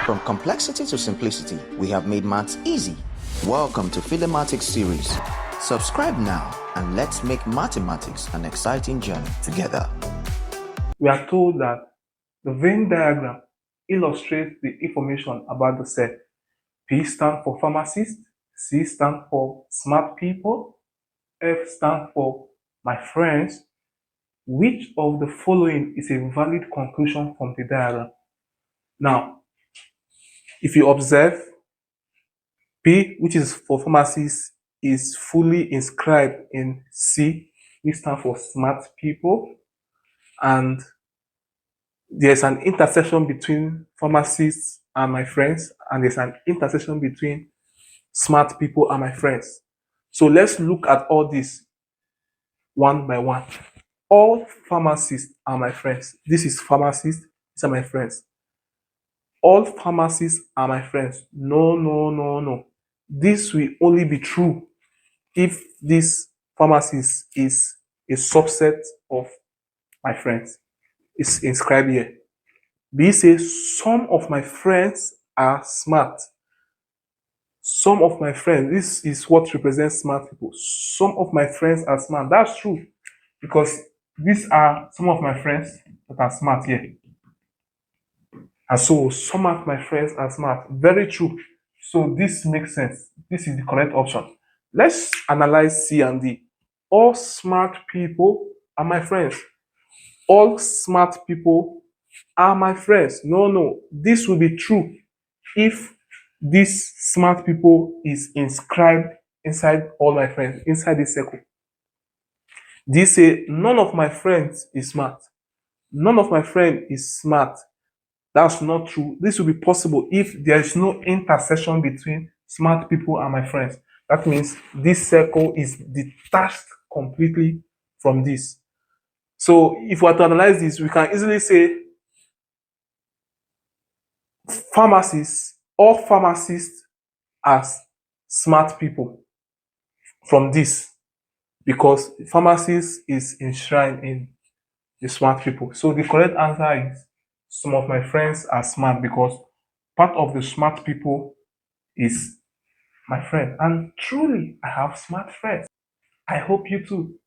From complexity to simplicity, we have made maths easy. Welcome to Philemathics series. Subscribe now and let's make mathematics an exciting journey together. We are told that the Venn diagram illustrates the information about the set. P stands for pharmacist, C stands for smart people, F stands for my friends. Which of the following is a valid conclusion from the diagram? Now, if you observe, P, which is for pharmacist, is fully inscribed in C, which stands for smart people, and there's an intersection between pharmacists and my friends, and there's an intersection between smart people and my friends. So let's look at all this one by one. All pharmacists are my friends. This is pharmacists, these are my friends. All pharmacists are my friends. No, no, no, no. This will only be true if this pharmacist is a subset of my friends. It's inscribed here. B says some of my friends are smart. Some of my friends, this is what represents smart people. Some of my friends are smart. That's true because these are some of my friends that are smart here. And so some of my friends are smart. Very true. So this makes sense. This is the correct option. Let's analyze C and D. All smart people are my friends. All smart people are my friends. No, no. This will be true if this smart people is inscribed inside all my friends, inside this circle. D say none of my friends is smart. None of my friends is smart. That's not true. This will be possible if there is no intersection between smart people and my friends. That means this circle is detached completely from this. So if we are to analyze this, we can easily say all pharmacists are smart people from this, because pharmacist is enshrined in the smart people. So the correct answer is some of my friends are smart, because part of the smart people is my friend. And truly, I have smart friends. I hope you too.